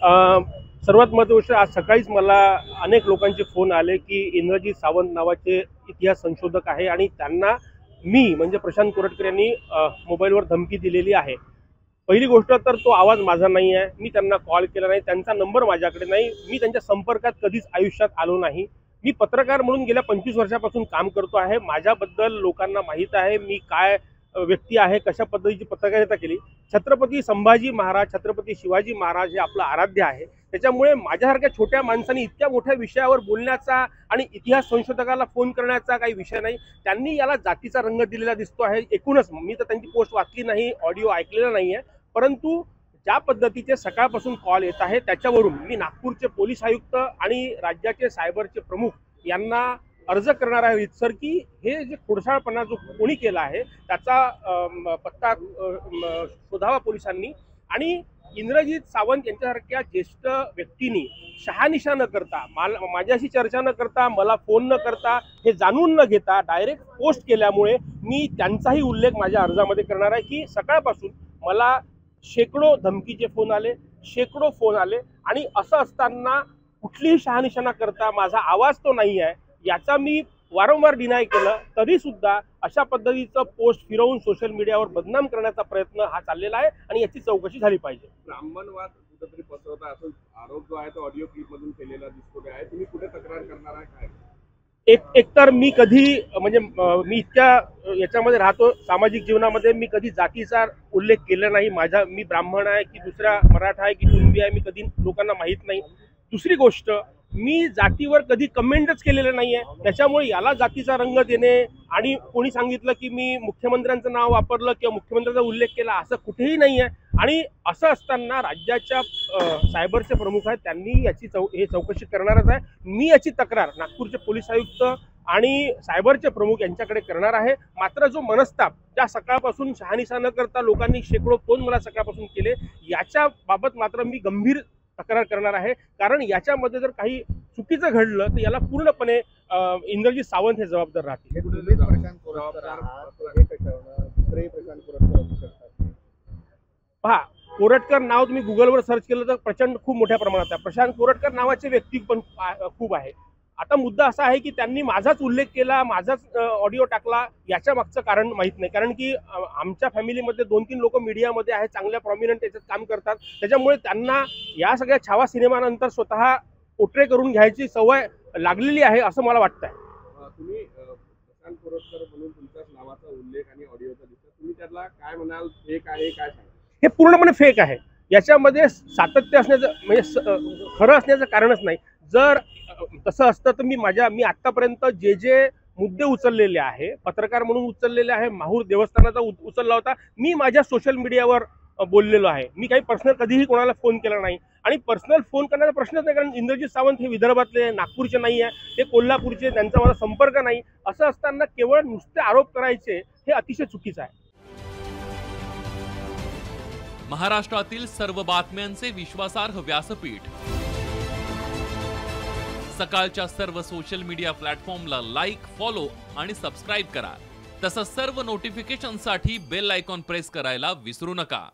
सर्वात महत्त्वाची गोष्ट, आज सकाळीच मला अनेक लोकांचे फोन आले की इंद्रजीत सावंत नावाचे इतिहास संशोधक आहे आणि त्यांना मी म्हणजे प्रशांत कोरटकर यांनी मोबाईलवर धमकी दिलेली आहे. पहिली गोष्ट तर तो आवाज माझा नाही आहे, मी त्यांना कॉल केला नाही, त्यांचा नंबर माझ्याकडे नाही, मी त्यांच्या संपर्कात कधीच आयुष्यात आलो नाही. मी पत्रकार म्हणून गेल्या 25 वर्षापासून काम करतो आहे. माझ्याबद्दल लोकांना माहीत आहे मी काय व्यक्ती आहे, कशा पद्धतीची पत्रकारिता केली. छत्रपती संभाजी महाराज, छत्रपती शिवाजी महाराज हे आपलं आराध्य आहे. त्याच्यामुळे माझ्यासारख्या छोट्या माणसांनी इतक्या मोठ्या विषयावर बोलण्याचा आणि इतिहास संशोधकाला फोन करण्याचा काही विषय नाही. त्यांनी याला जातीचा रंग दिलेला दिसतो आहे. एकूणच मी तर त्यांची पोस्ट वाचली नाही, ऑडिओ ऐकलेला नाही आहे, परंतु ज्या पद्धतीचे सकाळपासून कॉल येत आहे त्याच्यावरून मी नागपूरचे पोलीस आयुक्त आणि राज्याचे सायबरचे प्रमुख यांना अर्ज करणार आहे रितसर की हे जे खोडसाळपणा जो कोणी केला आहे त्याचा पत्ता शोधावा पोलिसांनी आणि इंद्रजीत सावंत यांच्यासारख्या ज्येष्ठ व्यक्तींनी शहानिशा न करता, माझ्याशी चर्चा न करता, मला फोन न करता, हे जाणून न घेता डायरेक्ट पोस्ट केल्यामुळे मी त्यांचाही उल्लेख माझ्या अर्जामध्ये करणार आहे की सकाळपासून मला शेकडो धमकीचे फोन आले, शेकडो फोन आले आणि असं असताना कुठलीही शहानिशा न करता माझा आवाज तो नाही आहे याचा मी वारंवार डिनाय केलं, तरी सुद्धा अशा पद्धतीचं पोस्ट फिरवून सोशल मीडियावर बदनाम करण्याचा प्रयत्न हा चाललेला आहे आणि याची चौकशी झाली पाहिजे. ब्राह्मणवाद कुठेतरी पसरवता असं आरोप जो आहे तो ऑडिओ क्लिप मधून केलेला दिसतो आहे, तुम्ही कुठे तक्रार करणार आहे काय? एकतर मी कधी म्हणजे मी इतक्या याच्यामध्ये राहतो सामाजिक जीवनामध्ये, मी कधी जातीचा उल्लेख केला नाही. मी ब्राह्मण आहे की दुसरा मराठा आहे की कुणबी आहे मी कधी लोकांना माहीत नाही. दुसरी गोष्ट, मी जातीवर कधी कमेंटच केलेलं नाही आहे. त्याच्यामुळे याला जातीचा रंग देणे आणि कोणी सांगितलं की मी मुख्यमंत्र्यांचं नाव वापरलं किंवा मुख्यमंत्र्यांचा उल्लेख केला असं कुठेही नाही आहे. आणि असं असताना राज्याच्या सायबरचे प्रमुख आहेत, त्यांनी याची चौकशी करणारच आहे. मी याची तक्रार नागपूरचे पोलीस आयुक्त आणि सायबरचे प्रमुख यांच्याकडे करणार आहे. मात्र जो मनस्ताप त्या सकाळपासून शहानिशा न करता लोकांनी शेकडो फोन मला सकाळपासून केले, याच्या बाबत मात्र मी गंभीर तक्रार करणार आहे. कारण याच्यामध्ये जर काही चुकीचं घडलं तर याला पूर्णपणे इंद्रजीत सावंत हे जबाबदार राहतील. पहा, कोरटकर नाव तुम्ही गुगलवर सर्च केलं तर प्रचंड खूप मोठ्या प्रमाणात आहे. प्रशांत कोरटकर नावाचे व्यक्ती पण खूप आहे. आता मुद्दा असा आहे की त्यांनी माझाच उल्लेख केला, माझाच ऑडिओ टाकला, याच्या मागचं कारण माहीत नाही. कारण की आमच्या फॅमिलीमध्ये 2-3 लोक मीडियामध्ये आहेत, चांगल्या प्रॉमिनंट याच्यात काम करतात. त्याच्यामुळे त्यांना या सगळ्या छावा सिनेमानंतर स्वतः पोट्रे करून घ्यायची सवय लागलेली आहे असं मला वाटतंय. तुम्ही प्रशांत कोरटकर म्हणून तुमच्याच नावाचा उल्लेख आणि ऑडिओचा दिसतो, तुम्ही त्याला काय म्हणाल, फेक आहे काय सांगा? हे पूर्णपणे फेक आहे. याच्यामध्ये सातत्य असण्याचं म्हणजे खरं असण्याचं कारणच नाही. जर तसं असतं तर मी आतापर्यंत जे मुद्दे उचललेले आहे, पत्रकार म्हणून उचललेले आहे, माहूर देवस्थानाचा उचलला होता, मी माझ्या सोशल मीडियावर बोललेलो आहे. मी काही पर्सनल कधीही कोणाला फोन केला नाही आणि पर्सनल फोन करण्याचा प्रश्नच नाही. कारण इंद्रजीत सावंत हे विदर्भातले, नागपूरचे नाही आहे, ते कोल्हापूरचे, त्यांचा माझा संपर्क नाही. असं असताना केवळ नुसते आरोप करायचे हे अतिशय चुकीचं आहे. महाराष्ट्रातील सर्व बातम्यांचे विश्वासार्ह व्यासपीठ, सकाळच्या सर्व सोशल मीडिया प्लॅटफॉर्मला लाईक, फॉलो आणि सबस्क्राईब करा. तसंच सर्व नोटिफिकेशनसाठी बेल आयकॉन प्रेस करायला विसरू नका.